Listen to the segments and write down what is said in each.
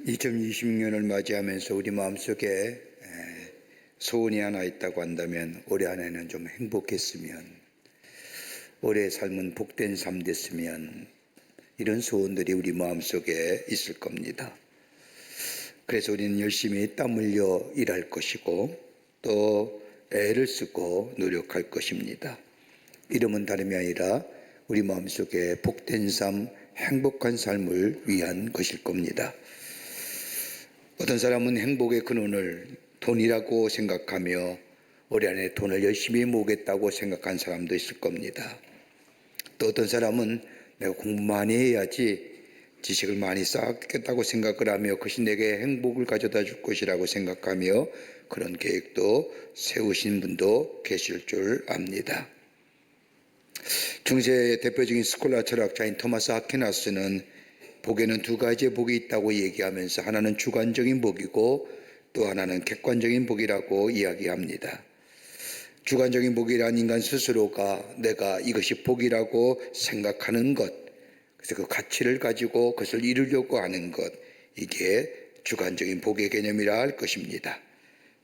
2026년을 맞이하면서 우리 마음속에 소원이 하나 있다고 한다면 올해 안에는 좀 행복했으면, 올해의 삶은 복된 삶 됐으면, 이런 소원들이 우리 마음속에 있을 겁니다. 그래서 우리는 열심히 땀 흘려 일할 것이고 또 애를 쓰고 노력할 것입니다. 이름은 다름이 아니라 우리 마음속에 복된 삶, 행복한 삶을 위한 것일 겁니다. 어떤 사람은 행복의 근원을 돈이라고 생각하며 올해 안에 돈을 열심히 모으겠다고 생각한 사람도 있을 겁니다. 또 어떤 사람은 내가 공부 많이 해야지 지식을 많이 쌓겠다고 생각을 하며 그것이 내게 행복을 가져다 줄 것이라고 생각하며 그런 계획도 세우신 분도 계실 줄 압니다. 중세의 대표적인 스콜라 철학자인 토마스 아퀴나스는 복에는 두 가지의 복이 있다고 얘기하면서 하나는 주관적인 복이고 또 하나는 객관적인 복이라고 이야기합니다. 주관적인 복이란 인간 스스로가 내가 이것이 복이라고 생각하는 것, 그래서 그 가치를 가지고 그것을 이루려고 하는 것, 이게 주관적인 복의 개념이라 할 것입니다.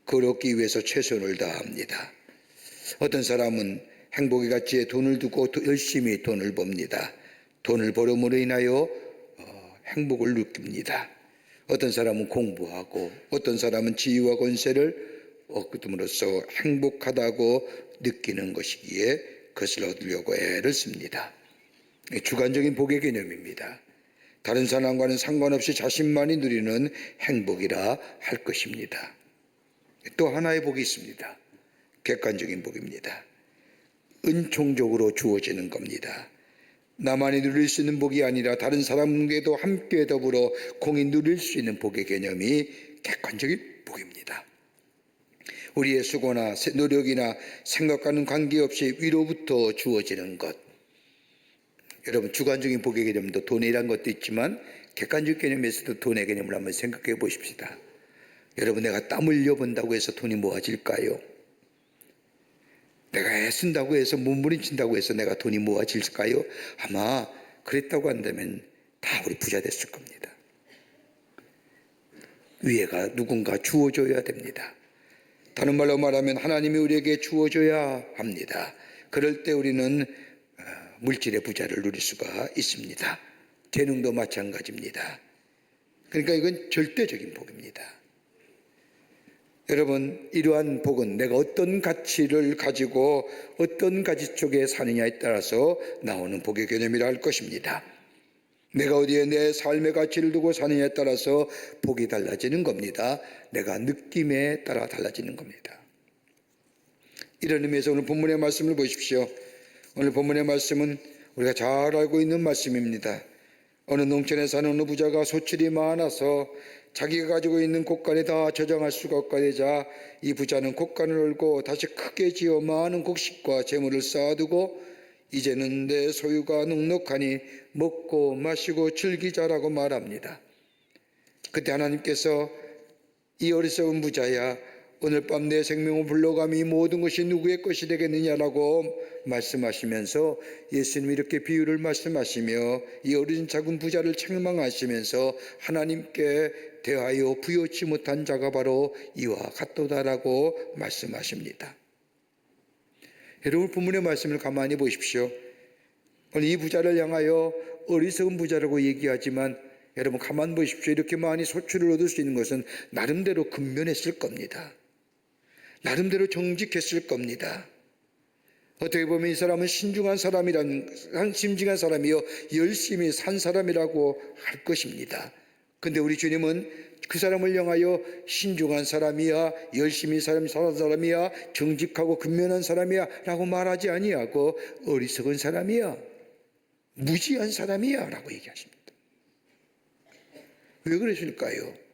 그걸 얻기 위해서 최선을 다합니다. 어떤 사람은 행복의 가치에 돈을 두고 열심히 돈을 벌입니다. 돈을 벌음으로 인하여 행복을 느낍니다. 어떤 사람은 공부하고 어떤 사람은 지위와 권세를 얻음으로써 행복하다고 느끼는 것이기에 그것을 얻으려고 애를 씁니다. 주관적인 복의 개념입니다. 다른 사람과는 상관없이 자신만이 누리는 행복이라 할 것입니다. 또 하나의 복이 있습니다. 객관적인 복입니다. 은총적으로 주어지는 겁니다. 나만이 누릴 수 있는 복이 아니라 다른 사람에게도 함께 더불어 공히 누릴 수 있는 복의 개념이 객관적인 복입니다. 우리의 수고나 노력이나 생각과는 관계없이 위로부터 주어지는 것. 여러분, 주관적인 복의 개념도 돈이란 것도 있지만 객관적 개념에서도 돈의 개념을 한번 생각해 보십시다. 여러분, 내가 땀 흘려 본다고 해서 돈이 모아질까요? 내가 애쓴다고 해서 몸부림친다고 해서 내가 돈이 모아질까요? 아마 그랬다고 한다면 다 우리 부자 됐을 겁니다. 위에가 누군가 주어줘야 됩니다. 다른 말로 말하면 하나님이 우리에게 주어줘야 합니다. 그럴 때 우리는 물질의 부자를 누릴 수가 있습니다. 재능도 마찬가지입니다. 그러니까 이건 절대적인 복입니다. 여러분, 이러한 복은 내가 어떤 가치를 가지고 어떤 가치 쪽에 사느냐에 따라서 나오는 복의 개념이라 할 것입니다. 내가 어디에 내 삶의 가치를 두고 사느냐에 따라서 복이 달라지는 겁니다. 내가 느낌에 따라 달라지는 겁니다. 이런 의미에서 오늘 본문의 말씀을 보십시오. 오늘 본문의 말씀은 우리가 잘 알고 있는 말씀입니다. 어느 농촌에 사는 어느 부자가 소출이 많아서 자기가 가지고 있는 곡간에 다 저장할 수가 없게 되자 이 부자는 곡간을 열고 다시 크게 지어 많은 곡식과 재물을 쌓아두고 이제는 내 소유가 넉넉하니 먹고 마시고 즐기자라고 말합니다. 그때 하나님께서 이 어리석은 부자야, 오늘 밤 내 생명을 불러가며 이 모든 것이 누구의 것이 되겠느냐라고 말씀하시면서 예수님이 이렇게 비유를 말씀하시며 이 어린 작은 부자를 책망하시면서 하나님께 대하여 부여치 못한 자가 바로 이와 같도다라고 말씀하십니다. 여러분, 본문의 말씀을 가만히 보십시오. 오늘 이 부자를 향하여 어리석은 부자라고 얘기하지만 여러분 가만 보십시오. 이렇게 많이 소출을 얻을 수 있는 것은 나름대로 근면했을 겁니다. 나름대로 정직했을 겁니다. 어떻게 보면 이 사람은 신중한 사람이여 열심히 산 사람이라고 할 것입니다. 근데 우리 주님은 그 사람을 향하여 신중한 사람이야, 열심히 사는 사람이야, 정직하고 근면한 사람이야 라고 말하지 아니하고 어리석은 사람이야, 무지한 사람이야 라고 얘기하십니다. 왜 그러실까요?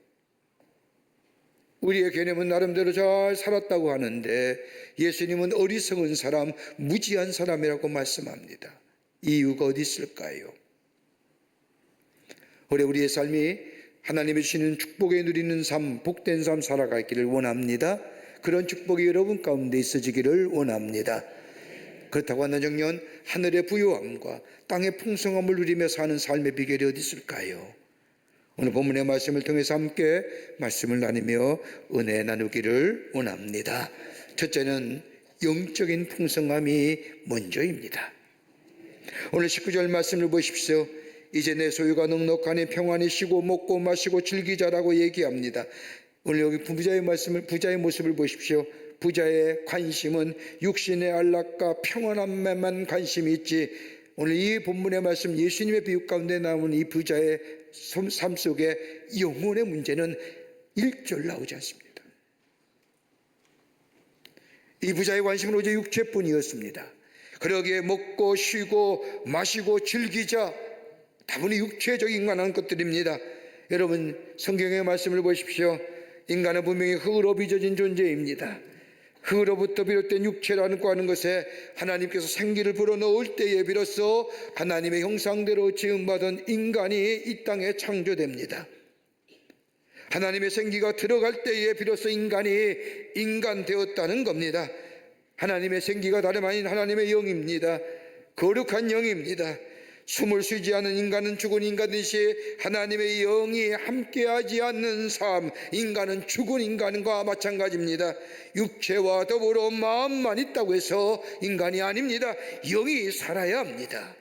우리의 개념은 나름대로 잘 살았다고 하는데 예수님은 어리석은 사람, 무지한 사람이라고 말씀합니다. 이유가 어디 있을까요? 올해 우리의 삶이 하나님이 주시는 축복에 누리는 삶, 복된 삶 살아가기를 원합니다. 그런 축복이 여러분 가운데 있어지기를 원합니다. 그렇다고 한다면 하늘의 부요함과 땅의 풍성함을 누리며 사는 삶의 비결이 어디 있을까요? 오늘 본문의 말씀을 통해서 함께 말씀을 나누며 은혜 나누기를 원합니다. 첫째는 영적인 풍성함이 먼저입니다. 오늘 19절 말씀을 보십시오. 이제 내 소유가 넉넉하니 평안히 쉬고 먹고 마시고 즐기자라고 얘기합니다. 오늘 여기 부자의 모습을 보십시오. 부자의 관심은 육신의 안락과 평안함에만 관심이 있지, 오늘 이 본문의 말씀 예수님의 비유 가운데 나오는 이 부자의 삶 속에 영혼의 문제는 1절 나오지 않습니다. 이 부자의 관심은 오직 육체뿐이었습니다. 그러기에 먹고 쉬고 마시고 즐기자, 다분히 육체적인 관한 것들입니다. 여러분, 성경의 말씀을 보십시오. 인간은 분명히 흙으로 빚어진 존재입니다. 흙으로부터 비롯된 육체라고 하는 것에 하나님께서 생기를 불어넣을 때에 비로소 하나님의 형상대로 지음받은 인간이 이 땅에 창조됩니다. 하나님의 생기가 들어갈 때에 비로소 인간이 인간 되었다는 겁니다. 하나님의 생기가 다름 아닌 하나님의 영입니다. 거룩한 영입니다. 숨을 쉬지 않은 인간은 죽은 인간이듯이 하나님의 영이 함께하지 않는 삶, 인간은 죽은 인간과 마찬가지입니다. 육체와 더불어 마음만 있다고 해서 인간이 아닙니다. 영이 살아야 합니다.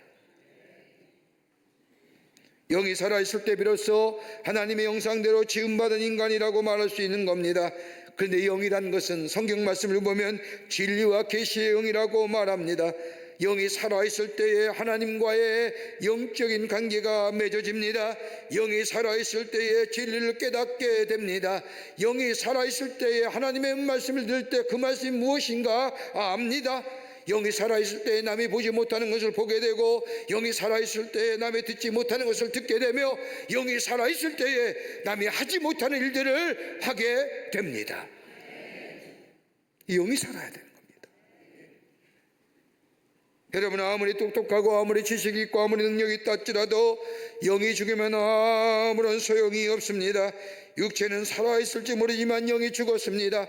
영이 살아있을 때 비로소 하나님의 형상대로 지음받은 인간이라고 말할 수 있는 겁니다. 그런데 영이란 것은 성경 말씀을 보면 진리와 계시의 영이라고 말합니다. 영이 살아있을 때에 하나님과의 영적인 관계가 맺어집니다. 영이 살아있을 때에 진리를 깨닫게 됩니다. 영이 살아있을 때에 하나님의 말씀을 들을 때 그 말씀이 무엇인가 압니다. 영이 살아있을 때에 남이 보지 못하는 것을 보게 되고, 영이 살아있을 때에 남이 듣지 못하는 것을 듣게 되며, 영이 살아있을 때에 남이 하지 못하는 일들을 하게 됩니다. 이 영이 살아야 되는 겁니다. 여러분, 아무리 똑똑하고 아무리 지식이 있고 아무리 능력이 있다 할지라도 영이 죽으면 아무런 소용이 없습니다. 육체는 살아있을지 모르지만 영이 죽었습니다.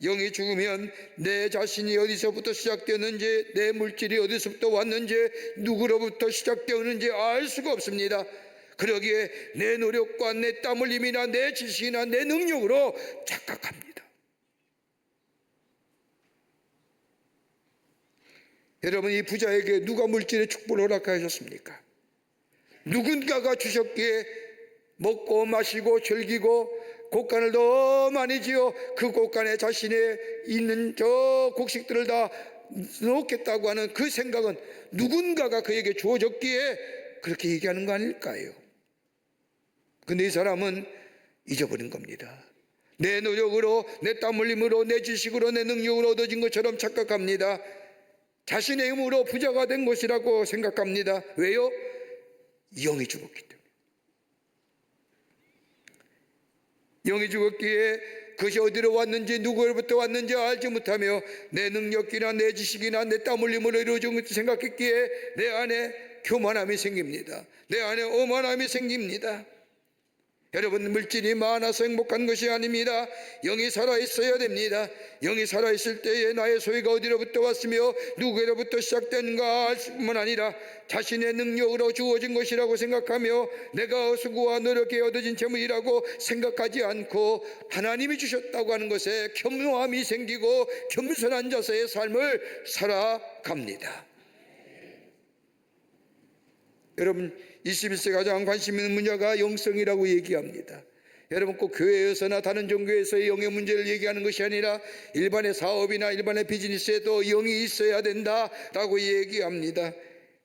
영이 죽으면 내 자신이 어디서부터 시작되었는지, 내 물질이 어디서부터 왔는지, 누구로부터 시작되었는지 알 수가 없습니다. 그러기에 내 노력과 내 땀 흘림이나 내 지식이나 내 능력으로 착각합니다. 여러분, 이 부자에게 누가 물질의 축복을 허락하셨습니까? 누군가가 주셨기에 먹고 마시고 즐기고 곡간을 더 많이 지어 그 곡간에 자신의 있는 저 곡식들을 다 넣겠다고 하는 그 생각은 누군가가 그에게 주어졌기에 그렇게 얘기하는 거 아닐까요? 근데 이 사람은 잊어버린 겁니다. 내 노력으로, 내 땀 흘림으로, 내 지식으로, 내 능력으로 얻어진 것처럼 착각합니다. 자신의 힘으로 부자가 된 것이라고 생각합니다. 왜요? 영이 죽었기 때문에. 영이 죽었기에 그것이 어디로 왔는지 누구로부터 왔는지 알지 못하며 내 능력이나 내 지식이나 내 땀 흘림으로 이루어진 것을 생각했기에 내 안에 교만함이 생깁니다. 내 안에 오만함이 생깁니다. 여러분, 물질이 많아서 행복한 것이 아닙니다. 영이 살아있어야 됩니다. 영이 살아있을 때에 나의 소유가 어디로부터 왔으며 누구로부터 시작된가 알 뿐만 아니라 자신의 능력으로 주어진 것이라고 생각하며 내가 수고와 노력에 얻어진 재물이라고 생각하지 않고 하나님이 주셨다고 하는 것에 겸허함이 생기고 겸손한 자세의 삶을 살아갑니다. 여러분, 21세기 가장 관심 있는 분야가 영성이라고 얘기합니다. 여러분, 꼭 교회에서나 다른 종교에서의 영의 문제를 얘기하는 것이 아니라 일반의 사업이나 일반의 비즈니스에도 영이 있어야 된다라고 얘기합니다.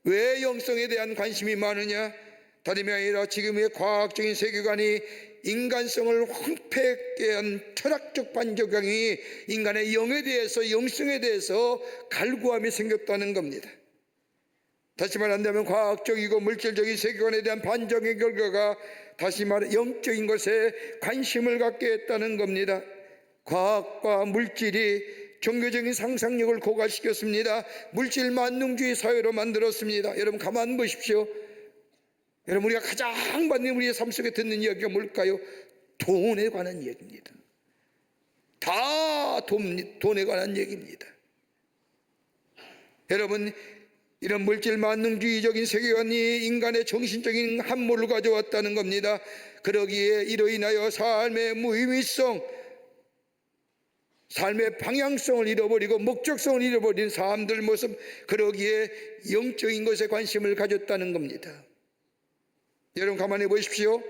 왜 영성에 대한 관심이 많으냐? 다름이 아니라 지금의 과학적인 세계관이 인간성을 황폐하게 한 철학적 반조경이 인간의 영에 대해서, 영성에 대해서 갈구함이 생겼다는 겁니다. 다시 말한다면 과학적이고 물질적인 세계관에 대한 반정의 결과가 다시 말해 영적인 것에 관심을 갖게 했다는 겁니다. 과학과 물질이 종교적인 상상력을 고갈시켰습니다. 물질 만능주의 사회로 만들었습니다. 여러분, 가만 보십시오. 여러분, 우리가 가장 많이 우리의 삶 속에 듣는 이야기가 뭘까요? 돈에 관한 얘기입니다. 다 돈에 관한 얘기입니다. 여러분, 이런 물질 만능주의적인 세계관이 인간의 정신적인 함몰을 가져왔다는 겁니다. 그러기에 이로 인하여 삶의 무의미성, 삶의 방향성을 잃어버리고 목적성을 잃어버린 사람들 모습, 그러기에 영적인 것에 관심을 가졌다는 겁니다. 여러분 가만히 보십시오.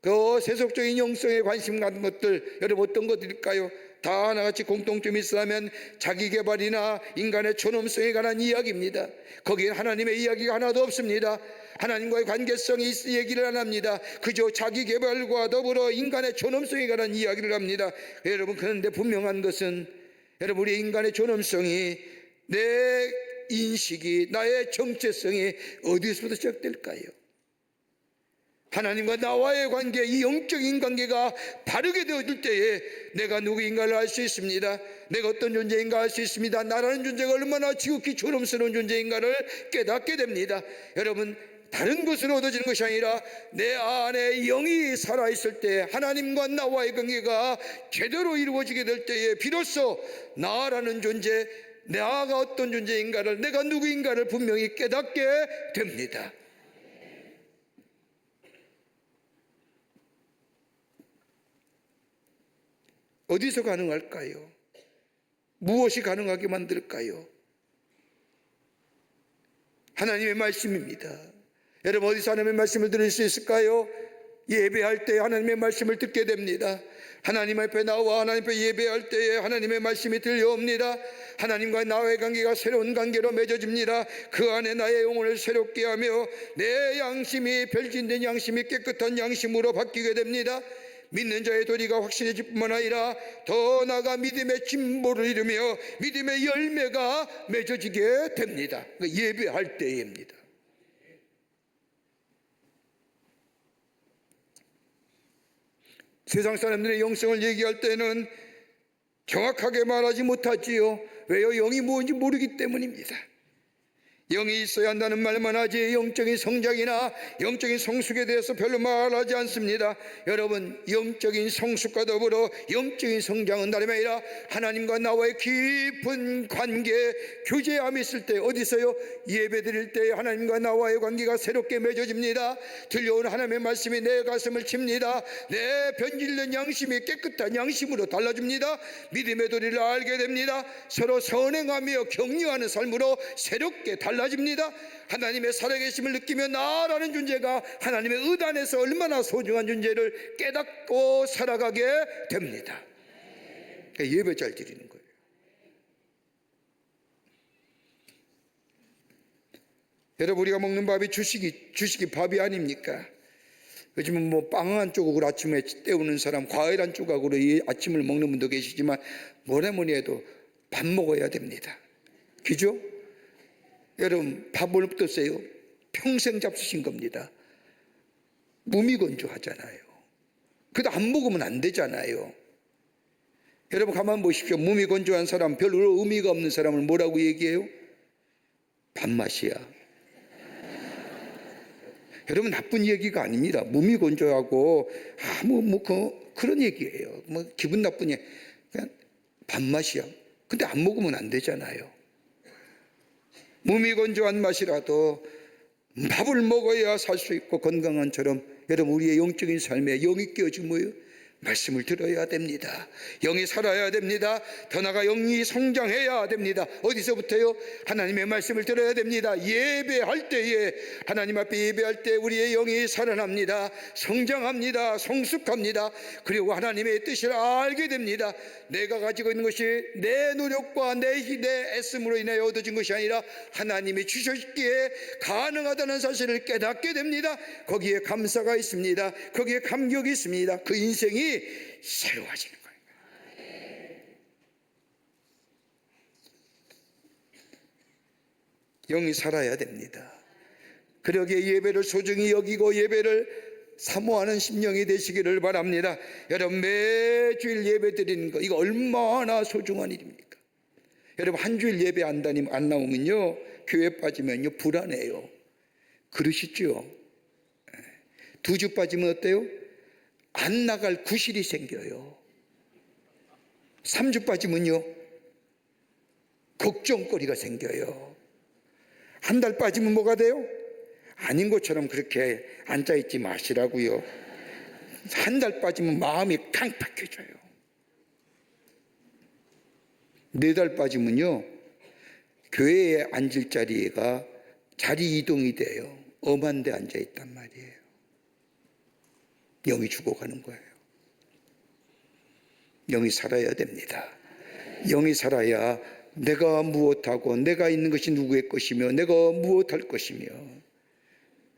그 세속적인 영성에 관심 갖는 것들, 여러분 어떤 것들일까요? 다 하나같이 공통점이 있으면 자기개발이나 인간의 존엄성에 관한 이야기입니다. 거기에 하나님의 이야기가 하나도 없습니다. 하나님과의 관계성이 얘기를 안 합니다. 그저 자기개발과 더불어 인간의 존엄성에 관한 이야기를 합니다. 여러분, 그런데 분명한 것은 여러분, 우리 인간의 존엄성이, 내 인식이, 나의 정체성이 어디서부터 시작될까요? 하나님과 나와의 관계, 이 영적인 관계가 바르게 되어질 때에 내가 누구인가를 알 수 있습니다. 내가 어떤 존재인가 알 수 있습니다. 나라는 존재가 얼마나 지극히 존엄스러운 존재인가를 깨닫게 됩니다. 여러분, 다른 것으로 얻어지는 것이 아니라 내 안에 영이 살아있을 때, 하나님과 나와의 관계가 제대로 이루어지게 될 때에 비로소 나라는 존재, 나가 어떤 존재인가를, 내가 누구인가를 분명히 깨닫게 됩니다. 어디서 가능할까요? 무엇이 가능하게 만들까요? 하나님의 말씀입니다. 여러분, 어디서 하나님의 말씀을 들을 수 있을까요? 예배할 때 하나님의 말씀을 듣게 됩니다. 하나님 앞에 나와 하나님 앞에 예배할 때에 하나님의 말씀이 들려옵니다. 하나님과 나의 관계가 새로운 관계로 맺어집니다. 그 안에 나의 영혼을 새롭게 하며 내 양심이 별진된 양심이 깨끗한 양심으로 바뀌게 됩니다. 믿는 자의 도리가 확실해질 뿐만 아니라 더 나아가 믿음의 진보를 이루며 믿음의 열매가 맺어지게 됩니다. 예배할 때입니다. 세상 사람들의 영성을 얘기할 때는 정확하게 말하지 못하지요. 왜요? 영이 뭔지 모르기 때문입니다. 영이 있어야 한다는 말만 하지 영적인 성장이나 영적인 성숙에 대해서 별로 말하지 않습니다. 여러분, 영적인 성숙과 더불어 영적인 성장은 다름이 아니라 하나님과 나와의 깊은 관계, 교제함이 있을 때, 어디서요? 예배 드릴 때 하나님과 나와의 관계가 새롭게 맺어집니다. 들려오는 하나님의 말씀이 내 가슴을 칩니다. 내 변질된 양심이 깨끗한 양심으로 달라집니다. 믿음의 도리를 알게 됩니다. 서로 선행하며 격려하는 삶으로 새롭게 달라집니다. 하나님의 살아계심을 느끼며 나라는 존재가 하나님의 의단에서 얼마나 소중한 존재를 깨닫고 살아가게 됩니다. 그러니까 예배 잘 드리는 거예요. 여러분, 우리가 먹는 밥이 주식이 밥이 아닙니까? 요즘은 뭐 빵 한 조각으로 아침에 때우는 사람, 과일 한 조각으로 이 아침을 먹는 분도 계시지만 뭐니 해도 밥 먹어야 됩니다. 그죠? 여러분, 밥을 어떠세요? 평생 잡수신 겁니다. 무미건조하잖아요. 그래도 안 먹으면 안 되잖아요. 여러분, 가만 보십시오. 무미건조한 사람, 별로 의미가 없는 사람을 뭐라고 얘기해요? 밥맛이야. 여러분, 나쁜 얘기가 아닙니다. 무미건조하고 그런 얘기예요. 기분 나쁜 얘기. 그냥 밥맛이야. 근데 안 먹으면 안 되잖아요. 무미건조한 맛이라도 밥을 먹어야 살 수 있고 건강한처럼, 여러분, 우리의 영적인 삶에 영이 끼어지면 뭐예요? 말씀을 들어야 됩니다. 영이 살아야 됩니다. 더 나아가 영이 성장해야 됩니다. 어디서부터요? 하나님의 말씀을 들어야 됩니다. 예배할 때에, 하나님 앞에 예배할 때 우리의 영이 살아납니다. 성장합니다. 성숙합니다. 그리고 하나님의 뜻을 알게 됩니다. 내가 가지고 있는 것이 내 노력과 내 애씀으로 인하여 얻어진 것이 아니라 하나님이 주셨기에 가능하다는 사실을 깨닫게 됩니다. 거기에 감사가 있습니다. 거기에 감격이 있습니다. 그 인생이 새로워지는 거예요. 영이 살아야 됩니다. 그러기에 예배를 소중히 여기고 예배를 사모하는 심령이 되시기를 바랍니다. 여러분, 매주일 예배 드리는 거, 이거 얼마나 소중한 일입니까? 여러분, 한 주일 예배 안 나오면요, 교회 빠지면요 불안해요. 그러시죠? 2주 빠지면 어때요? 안 나갈 구실이 생겨요. 3주 빠지면요 걱정거리가 생겨요. 한 달 빠지면 뭐가 돼요? 아닌 것처럼 그렇게 앉아있지 마시라고요. 한 달 빠지면 마음이 강팍해져요. 4달 빠지면요, 교회에 앉을 자리가 자리 이동이 돼요. 엄한 데 앉아 있단 말이에요. 영이 죽어가는 거예요. 영이 살아야 됩니다. 영이 살아야 내가 무엇하고 내가 있는 것이 누구의 것이며 내가 무엇할 것이며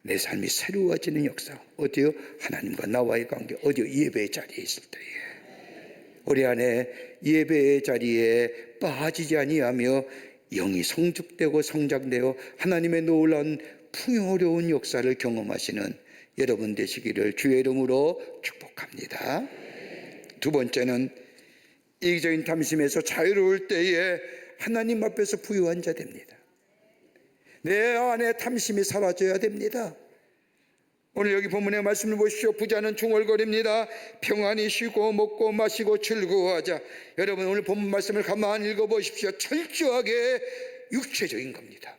내 삶이 새로워지는 역사. 어디요? 하나님과 나와의 관계. 어디요? 예배의 자리에 있을 때에. 우리 안에 예배의 자리에 빠지지 아니하며 영이 성숙되고 성장되어 하나님의 놀라운 풍요로운 역사를 경험하시는 여러분 되시기를 주의 이름으로 축복합니다. 두 번째는 이기적인 탐심에서 자유로울 때에 하나님 앞에서 부유한 자 됩니다. 내 안에 탐심이 사라져야 됩니다. 오늘 여기 본문의 말씀을 보십시오. 부자는 중얼거립니다. 평안히 쉬고 먹고 마시고 즐거워하자. 여러분 오늘 본문 말씀을 가만히 읽어보십시오. 철저하게 육체적인 겁니다.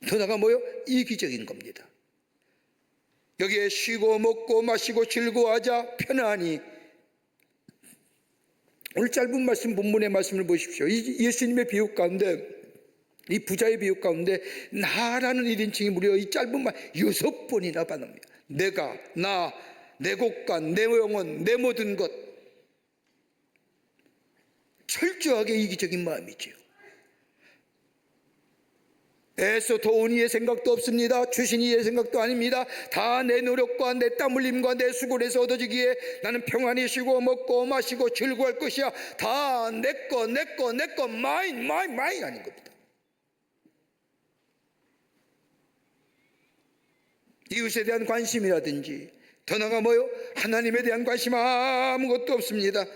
더 나아가 뭐요? 이기적인 겁니다. 여기에 쉬고 먹고 마시고 즐거워하자, 편안히. 오늘 짧은 말씀, 본문의 말씀을 보십시오. 이 예수님의 비유 가운데, 이 부자의 비유 가운데 나라는 1인칭이 무려 이 짧은 말 6번이나 반납니다. 내가, 나, 내 곳간, 내 영혼, 내 모든 것. 철저하게 이기적인 마음이지요. 애써 도운 이의 생각도 없습니다. 주신 이의 생각도 아닙니다. 다 내 노력과 내 땀 흘림과 내 수고에서 얻어지기에 나는 평안히 쉬고 먹고 마시고 즐거워할 것이야. 다 내 거 마인 아닌 겁니다. 이웃에 대한 관심이라든지 더 나아가 뭐요? 하나님에 대한 관심 아무것도 없습니다.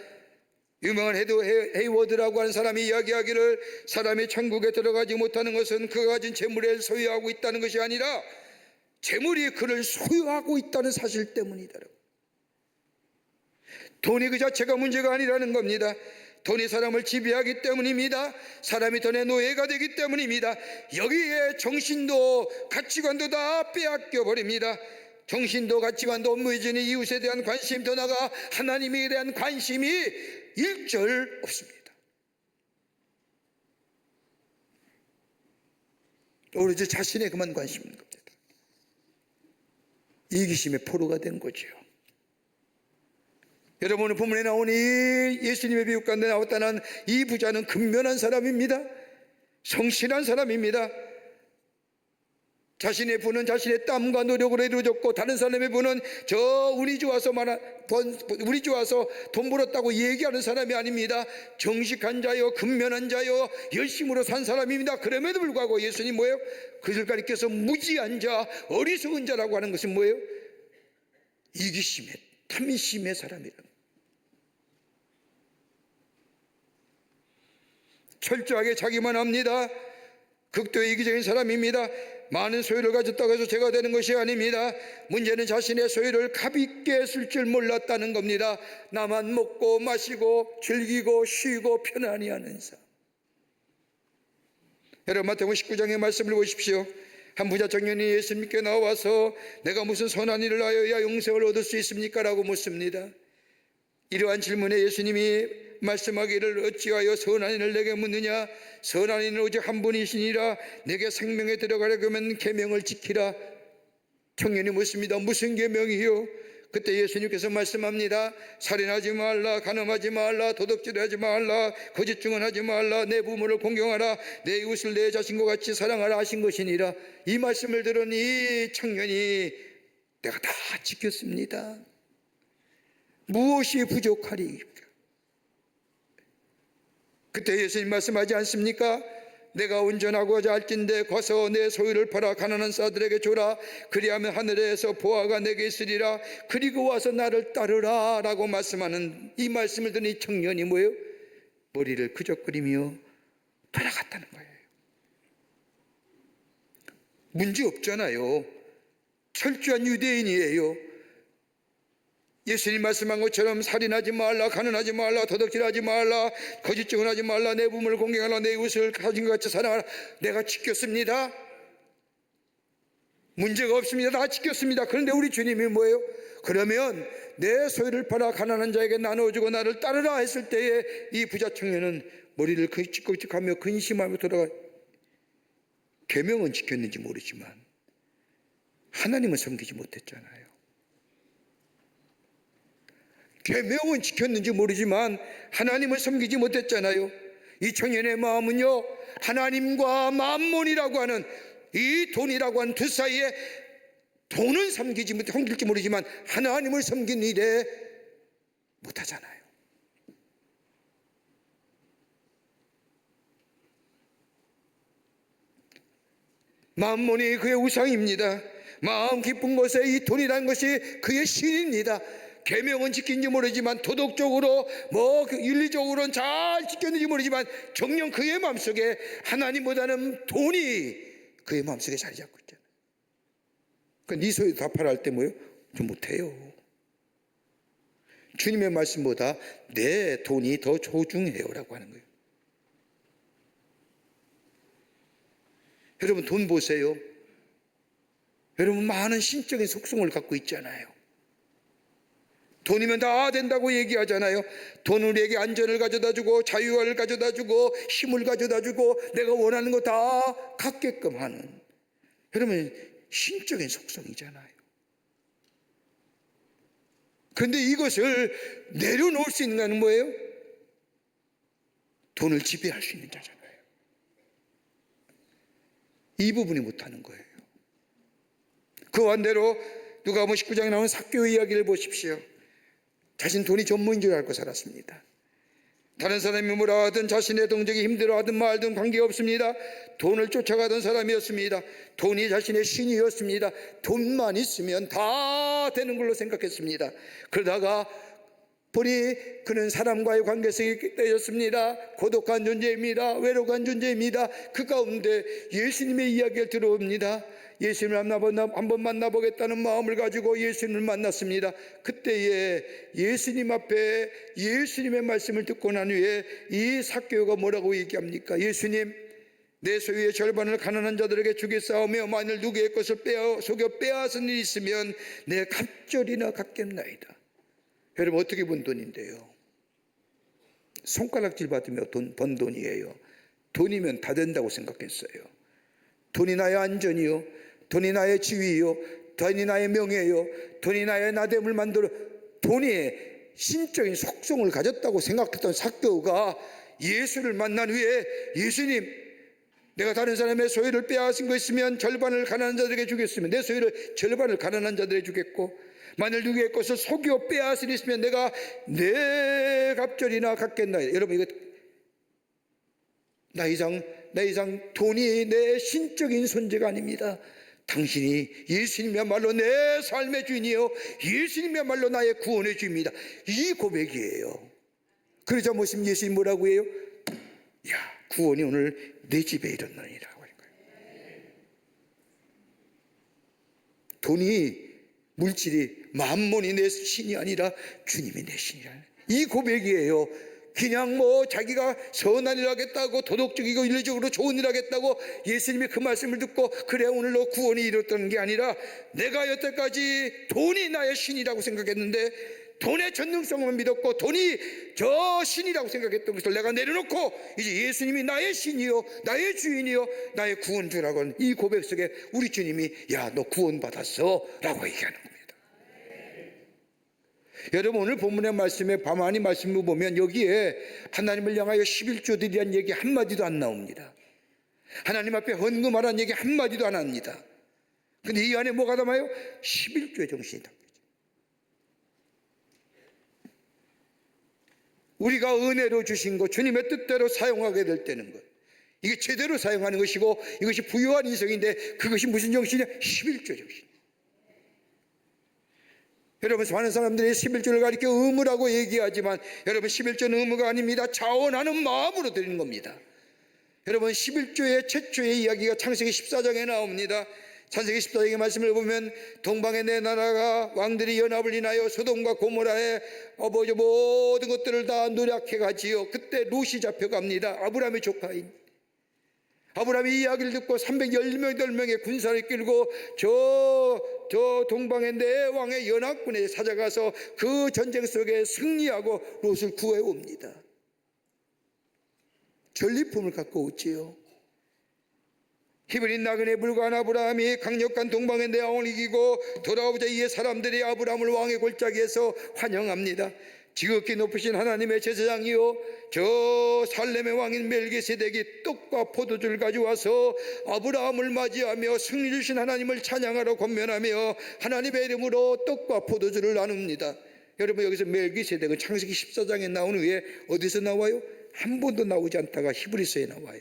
유명한 헤이워드라고 하는 사람이 이야기하기를 사람이 천국에 들어가지 못하는 것은 그가 가진 재물을 소유하고 있다는 것이 아니라 재물이 그를 소유하고 있다는 사실 때문이다. 돈이 그 자체가 문제가 아니라는 겁니다. 돈이 사람을 지배하기 때문입니다. 사람이 돈의 노예가 되기 때문입니다. 여기에 정신도 가치관도 다 빼앗겨 버립니다. 정신도 가치관도 없무해지니 이웃에 대한 관심, 더 나아가 하나님에 대한 관심이 일절 없습니다. 오로지 자신의 그만 관심 있는 겁니다. 이기심의 포로가 된 거죠. 여러분 오늘 본문에 나오는 이 예수님의 비유 가운데 나왔다는 이 부자는 근면한 사람입니다. 성실한 사람입니다. 자신의 부는 자신의 땀과 노력으로 이루어졌고 다른 사람의 부는 운이 좋아서 돈 벌었다고 얘기하는 사람이 아닙니다. 정직한 자요, 근면한 자요, 열심으로 산 사람입니다. 그럼에도 불구하고 예수님 뭐예요? 그를 가리켜서 무지한 자, 어리석은 자라고 하는 것은 뭐예요? 이기심의, 탐심의 사람이라. 철저하게 자기만 합니다. 극도의 이기적인 사람입니다. 많은 소유를 가졌다고 해서 죄가 되는 것이 아닙니다. 문제는 자신의 소유를 값있게 쓸 줄 몰랐다는 겁니다. 나만 먹고 마시고 즐기고 쉬고 편안히 하는 삶. 여러분 마태복음 19장의 말씀을 보십시오. 한 부자 청년이 예수님께 나와서 내가 무슨 선한 일을 하여야 영생을 얻을 수 있습니까? 라고 묻습니다. 이러한 질문에 예수님이 말씀하기를 어찌하여 선한 이를 내게 묻느냐? 선한 이는 오직 한 분이시니라. 내게 생명에 들어가려고 하면 계명을 지키라. 청년이 묻습니다. 무슨 계명이요? 그때 예수님께서 말씀합니다. 살인하지 말라, 간음하지 말라, 도둑질하지 말라, 거짓 증언하지 말라, 내 부모를 공경하라, 내 이웃을 내 자신과 같이 사랑하라 하신 것이니라. 이 말씀을 들은 이 청년이 내가 다 지켰습니다. 무엇이 부족하리까? 그때 예수님 말씀하지 않습니까? 내가 운전하고자 할진대 가서 내 소유를 팔아 가난한 자들에게 줘라. 그리하면 하늘에서 보화가 내게 있으리라. 그리고 와서 나를 따르라 라고 말씀하는 이 말씀을 듣는 이 청년이 뭐예요? 머리를 그적거리며 돌아갔다는 거예요. 문제 없잖아요. 철저한 유대인이에요. 예수님 말씀한 것처럼 살인하지 말라, 간음하지 말라, 도둑질하지 말라, 거짓 증언하지 말라, 내 부모를 공경하라, 내 이웃을 가진 것 같이 사랑하라. 내가 지켰습니다. 문제가 없습니다. 다 지켰습니다. 그런데 우리 주님이 뭐예요? 그러면 내 소유를 팔아 가난한 자에게 나눠주고 나를 따르라 했을 때에 이 부자 청년은 머리를 끄적끄적하며 근심하며 돌아가. 계명은 지켰는지 모르지만 하나님을 섬기지 못했잖아요. 계명은 지켰는지 모르지만 하나님을 섬기지 못했잖아요. 이 청년의 마음은요, 하나님과 만몬이라고 하는 이 돈이라고 하는 두 사이에 돈은 섬길지 모르지만 하나님을 섬긴 일에 못하잖아요. 만몬이 그의 우상입니다. 마음 깊은 곳에 이 돈이라는 것이 그의 신입니다. 계명은 지킨지 모르지만 도덕적으로 윤리적으로는 잘 지켰는지 모르지만 정녕 그의 마음속에 하나님보다는 돈이 그의 마음속에 자리 잡고 있잖아요. 그러니까 네 소유 다 팔아할 때 뭐예요? 좀 못해요. 주님의 말씀보다 내 돈이 더 소중해요 라고 하는 거예요. 여러분 돈 보세요. 여러분 많은 신적인 속성을 갖고 있잖아요. 돈이면 다 된다고 얘기하잖아요. 돈은 우리에게 안전을 가져다주고 자유를 가져다주고 힘을 가져다주고 내가 원하는 거 다 갖게끔 하는, 여러분 신적인 속성이잖아요. 그런데 이것을 내려놓을 수 있는 것은 뭐예요? 돈을 지배할 수 있는 자잖아요. 이 부분이 못하는 거예요. 그 반대로 누가복음 19장에 나오는 삭개오의 이야기를 보십시오. 자신 돈이 전무인 줄 알고 살았습니다. 다른 사람이 뭐라 하든 자신의 동족이 힘들어하든 말든 관계없습니다. 돈을 쫓아가던 사람이었습니다. 돈이 자신의 신이었습니다. 돈만 있으면 다 되는 걸로 생각했습니다. 그러다가 보니 그는 사람과의 관계 속에 되었습니다. 고독한 존재입니다. 외로운 존재입니다. 그 가운데 예수님의 이야기를 들어옵니다. 예수님을 한번 만나보겠다는 마음을 가지고 예수님을 만났습니다. 그때에 예수님 앞에 예수님의 말씀을 듣고 난 후에 이 삭개오가 뭐라고 얘기합니까? 예수님, 내 소유의 절반을 가난한 자들에게 주겠사오며 만일 누구의 것을 속여 빼앗은 일이 있으면 내 갑절이나 갚겠나이다. 여러분 어떻게 번 돈인데요? 손가락질 받으며 번 돈이에요. 돈이면 다 된다고 생각했어요. 돈이 나의 안전이요, 돈이 나의 지위요, 돈이 나의 명예요, 돈이 나의 나됨을 만들어, 돈이 신적인 속성을 가졌다고 생각했던 삭개오가 예수를 만난 후에 예수님, 내가 다른 사람의 소유를 빼앗은 거 있으면 절반을 가난한 자들에게 주겠으면 내 소유를 절반을 가난한 자들에게 주겠고 만일 누구의 것을 속여 빼앗을 있으면 내가 내 갑절이나 갖겠나. 여러분 이거 나 이상 돈이 내 신적인 존재가 아닙니다. 당신이 예수님이야말로 내 삶의 주인이요, 예수님이야말로 나의 구원의 주입니다. 이 고백이에요. 그러자 무슨 예수님 뭐라고 해요? 야, 구원이 오늘 내 집에 일어나니라고 하는 거예요. 돈이, 물질이, 만몬이 내 신이 아니라 주님이 내 신이라는 이 고백이에요. 그냥 자기가 선한 일 하겠다고 도덕적이고 윤리적으로 좋은 일 하겠다고 예수님이 그 말씀을 듣고 그래 오늘 너 구원이 이뤘다는 게 아니라 내가 여태까지 돈이 나의 신이라고 생각했는데 돈의 전능성만 믿었고 돈이 저 신이라고 생각했던 것을 내가 내려놓고 이제 예수님이 나의 신이요, 나의 주인이요, 나의 구원주라고 하는 이 고백 속에 우리 주님이 야, 너 구원받았어 라고 얘기하는 겁니다. 여러분 오늘 본문의 말씀에 가만히 말씀을 보면 여기에 하나님을 향하여 11조 드리라는 얘기 한마디도 안 나옵니다. 하나님 앞에 헌금하라는 얘기 한마디도 안 합니다. 근데 이 안에 뭐가 담아요? 11조의 정신이 담겨요. 우리가 은혜로 주신 것, 주님의 뜻대로 사용하게 될 때는 것, 이게 제대로 사용하는 것이고 이것이 부유한 인생인데 그것이 무슨 정신이냐? 11조 정신. 여러분 많은 사람들이 11조를 가리켜 의무라고 얘기하지만 여러분 11조는 의무가 아닙니다. 자원하는 마음으로 드리는 겁니다. 여러분 11조의 최초의 이야기가 창세기 14장에 나옵니다. 창세기 14장의 말씀을 보면 동방의 네 나라가 왕들이 연합을 인하여 소돔과 고모라의 모든 것들을 다 노력해 가지요. 그때 롯이 잡혀갑니다. 아브라함의 조카인 아브라함이 이야기를 듣고 318명의 군사를 끌고 저 동방의 네 왕의 연합군에 찾아가서 그 전쟁 속에 승리하고 롯을 구해옵니다. 전리품을 갖고 오지요. 히브리 나그네 불과한 아브라함이 강력한 동방의 네 왕을 이기고 돌아오자 이에 사람들이 아브라함을 왕의 골짜기에서 환영합니다. 지극히 높으신 하나님의 제사장이요 저 살렘의 왕인 멜기세덱이 떡과 포도주를 가져와서 아브라함을 맞이하며 승리 주신 하나님을 찬양하러 권면하며 하나님의 이름으로 떡과 포도주를 나눕니다. 여러분, 여기서 멜기세덱은 창세기 14장에 나온 후에 어디서 나와요? 한 번도 나오지 않다가 히브리서에 나와요.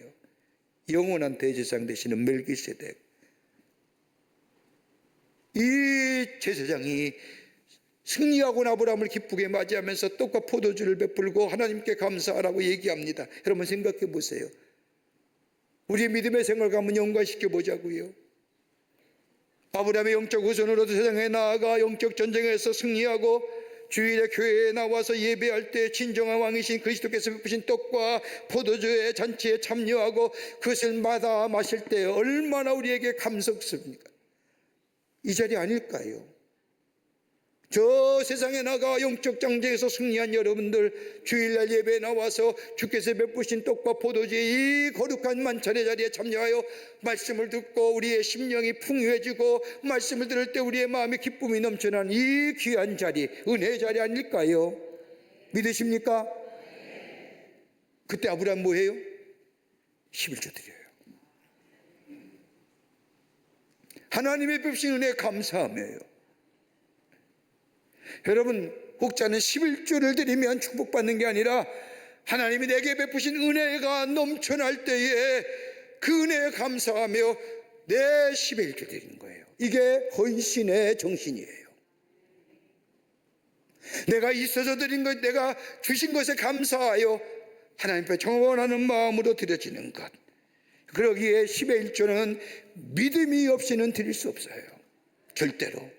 영원한 대제사장 되시는 멜기세덱. 이 제사장이 승리하고 아브라함을 기쁘게 맞이하면서 떡과 포도주를 베풀고 하나님께 감사하라고 얘기합니다. 여러분 생각해 보세요. 우리의 믿음의 생활을 한번 연관시켜 보자고요. 아브라함의 영적 후손으로도 세상에 나아가 영적 전쟁에서 승리하고 주일에 교회에 나와서 예배할 때 진정한 왕이신 그리스도께서 베푸신 떡과 포도주의 잔치에 참여하고 그것을 받아 마실 때 얼마나 우리에게 감격스럽습니까? 이 자리 아닐까요? 저 세상에 나가 영적 전쟁에서 승리한 여러분들, 주일날 예배에 나와서 주께서 베푸신 떡과 포도주의 이 거룩한 만찬의 자리에 참여하여 말씀을 듣고 우리의 심령이 풍요해지고 말씀을 들을 때 우리의 마음에 기쁨이 넘쳐난 이 귀한 자리, 은혜의 자리 아닐까요? 믿으십니까? 그때 아브라함 뭐해요? 11조 드려요. 하나님의 베푸신 은혜에 감사하며요. 여러분, 혹자는 11조를 드리면 축복받는 게 아니라 하나님이 내게 베푸신 은혜가 넘쳐날 때에 그 은혜에 감사하며 내 11조 드리는 거예요. 이게 헌신의 정신이에요. 내가 있어서 드린 것, 내가 주신 것에 감사하여 하나님 앞에 정원하는 마음으로 드려지는 것. 그러기에 11조는 믿음이 없이는 드릴 수 없어요. 절대로.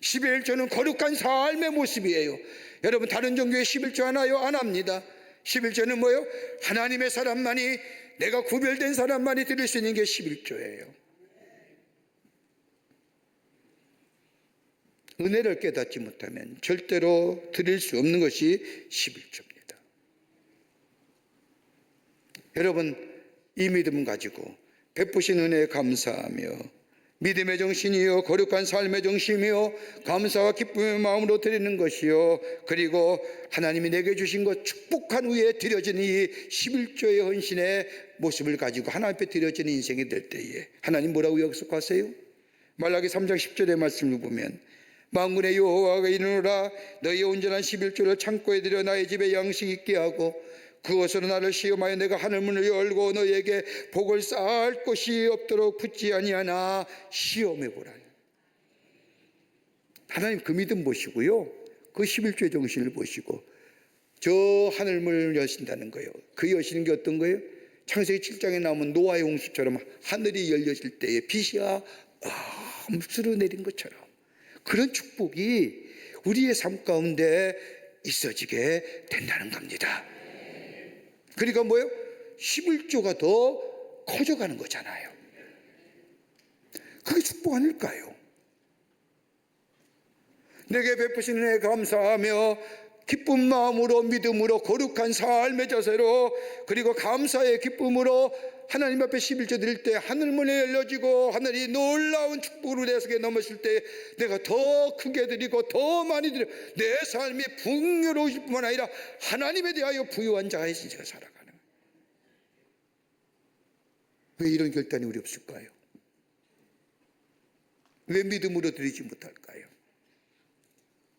11조는 거룩한 삶의 모습이에요. 여러분, 다른 종교에 11조 하나요? 안 합니다. 11조는 뭐예요? 하나님의 사람만이, 내가 구별된 사람만이 드릴 수 있는 게 11조예요. 은혜를 깨닫지 못하면 절대로 드릴 수 없는 것이 11조입니다. 여러분, 이 믿음 가지고 베푸신 은혜에 감사하며 믿음의 정신이요 거룩한 삶의 정신이요 감사와 기쁨의 마음으로 드리는 것이요, 그리고 하나님이 내게 주신 것 축복한 후에 드려지는 이 11조의 헌신의 모습을 가지고 하나님 앞에 드려지는 인생이 될 때에 하나님 뭐라고 약속하세요? 말라기 3장 10절의 말씀을 보면 만군의 여호와가 이르노라 너희 온전한 11조를 창고에 들여 나의 집에 양식 있게 하고 그것으로 나를 시험하여 내가 하늘문을 열고 너희에게 복을 쌓을 것이 없도록 붙지 아니하나 시험해보라. 하나님 그 믿음 보시고요, 그 11조의 정신을 보시고 저 하늘문을 여신다는 거예요. 그 여시는 게 어떤 거예요? 창세기 7장에 나오면 노아의 홍수처럼 하늘이 열려질 때에 빛이 묻으러 내린 것처럼 그런 축복이 우리의 삶 가운데 있어지게 된다는 겁니다. 그러니까 뭐예요? 11조가 더 커져가는 거잖아요. 그게 축복 아닐까요? 내게 베푸신 은혜에 감사하며 기쁜 마음으로 믿음으로 거룩한 삶의 자세로 그리고 감사의 기쁨으로 하나님 앞에 11조 드릴 때 하늘문이 열려지고 하늘이 놀라운 축복으로 내 속에 넘었을 때 내가 더 크게 드리고 더 많이 드려 내 삶이 풍요로우실 뿐만 아니라 하나님에 대하여 부유한 자의 신세가 살아가는. 왜 이런 결단이 우리 없을까요? 왜 믿음으로 드리지 못할까요?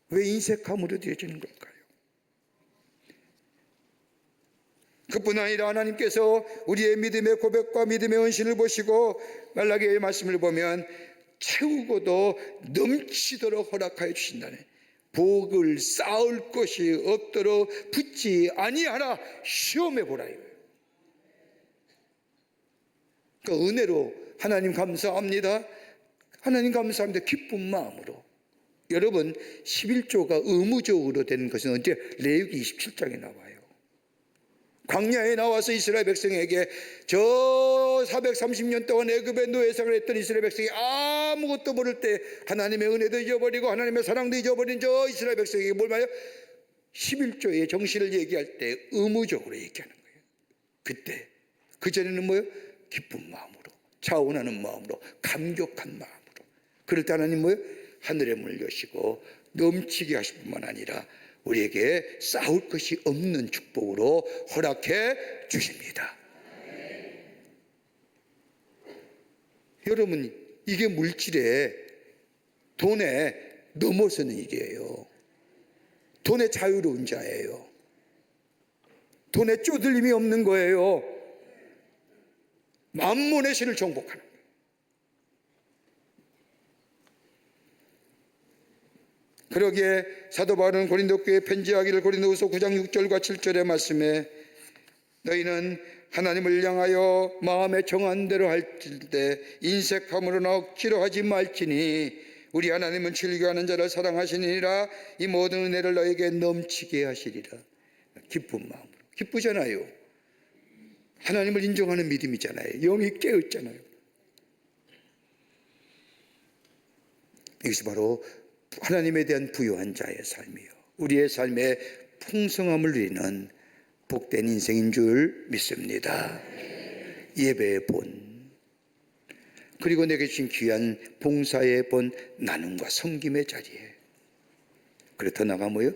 왜 인색함으로 드려지는 걸까요? 그뿐 아니라 하나님께서 우리의 믿음의 고백과 믿음의 헌신을 보시고 말라기의 말씀을 보면 채우고도 넘치도록 허락하여 주신다네. 복을 쌓을 것이 없도록 붙지 아니하라 시험해보라. 그 은혜로 하나님 감사합니다. 하나님 감사합니다. 기쁜 마음으로. 여러분, 11조가 의무적으로 되는 것은 언제? 레위기 27장에 나와요. 광야에 나와서 이스라엘 백성에게 저 430년 동안 애굽의 노예생활을 했던 이스라엘 백성이 아무것도 모를 때 하나님의 은혜도 잊어버리고 하나님의 사랑도 잊어버린 저 이스라엘 백성에게 뭘 말해요? 11조의 정신을 얘기할 때 의무적으로 얘기하는 거예요. 그때 그전에는 뭐예요? 기쁜 마음으로, 자원하는 마음으로, 감격한 마음으로. 그럴 때 하나님 뭐예요? 하늘의 문을 여시고 넘치게 하실 뿐만 아니라 우리에게 싸울 것이 없는 축복으로 허락해 주십니다. 여러분, 이게 물질에, 돈에 넘어서는 일이에요. 돈에 자유로운 자예요. 돈에 쪼들림이 없는 거예요. 만몬의 신을 정복하는 거예요. 그러기에 사도 바울은 고린도 교회에 편지하기를 고린도후서 9장 6절과 7절의 말씀에 너희는 하나님을 향하여 마음에 정한 대로 할때 인색함으로나 억지로 하지 말지니 우리 하나님은 즐겨하는 자를 사랑하시니라. 이 모든 은혜를 너에게 넘치게 하시리라. 기쁜 마음으로. 기쁘잖아요. 하나님을 인정하는 믿음이잖아요. 영이 깨어있잖아요. 이것이 바로 하나님에 대한 부유한 자의 삶이요, 우리의 삶의 풍성함을 누리는 복된 인생인 줄 믿습니다. 예배의 본, 그리고 내게 주신 귀한 봉사의 본, 나눔과 섬김의 자리에, 그리고 더 나아가 뭐예요?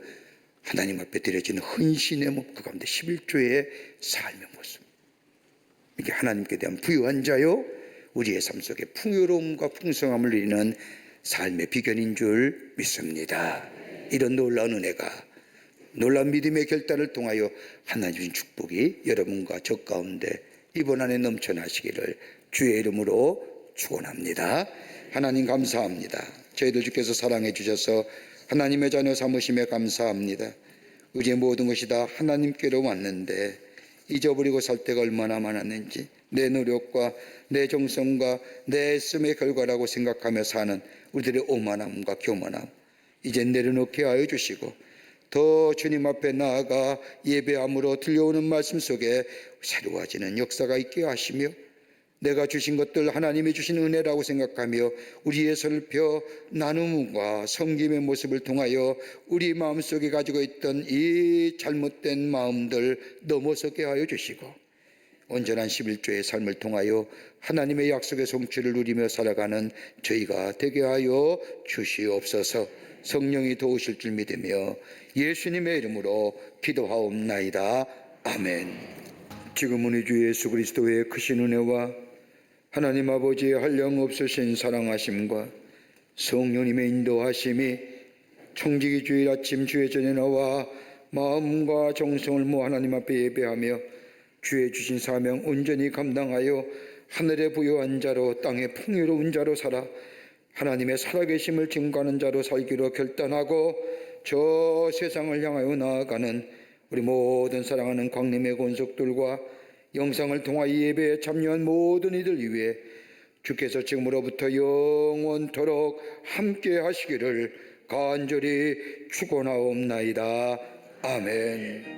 하나님 앞에 드려지는 헌신의 모습, 그 가운데 11조의 삶의 모습. 이게 하나님께 대한 부유한 자요, 우리의 삶 속에 풍요로움과 풍성함을 누리는 삶의 비결인 줄 믿습니다. 이런 놀라운 은혜가, 놀라운 믿음의 결단을 통하여 하나님의 축복이 여러분과 저 가운데 이번 안에 넘쳐나시기를 주의 이름으로 축원합니다. 하나님 감사합니다. 저희들 주께서 사랑해 주셔서 하나님의 자녀 삼으심에 감사합니다. 우리의 모든 것이 다 하나님께로 왔는데 잊어버리고 살 때가 얼마나 많았는지, 내 노력과 내 정성과 내 애씀의 결과라고 생각하며 사는 우리들의 오만함과 교만함 이제 내려놓게 하여 주시고, 더 주님 앞에 나아가 예배함으로 들려오는 말씀 속에 새로워지는 역사가 있게 하시며, 내가 주신 것들 하나님이 주신 은혜라고 생각하며 우리의 설표 나눔과 섬김의 모습을 통하여 우리 마음속에 가지고 있던 이 잘못된 마음들 넘어서게 하여 주시고, 온전한 11조의 삶을 통하여 하나님의 약속의 성취를 누리며 살아가는 저희가 되게 하여 주시옵소서. 성령이 도우실 줄 믿으며 예수님의 이름으로 기도하옵나이다. 아멘. 지금은 우리 주 예수 그리스도의 크신 은혜와 하나님 아버지의 한량없으신 사랑하심과 성령님의 인도하심이 청지기 주일 아침 주의 전에 나와 마음과 정성을 모아 하나님 앞에 예배하며 주의 주신 사명 온전히 감당하여 하늘의 부유한 자로 땅의 풍요로운 자로 살아 하나님의 살아계심을 증거하는 자로 살기로 결단하고 저 세상을 향하여 나아가는 우리 모든 사랑하는 광림의 권속들과 영상을 통하여 예배에 참여한 모든 이들 위해 주께서 지금으로부터 영원토록 함께 하시기를 간절히 축원하옵나이다. 아멘.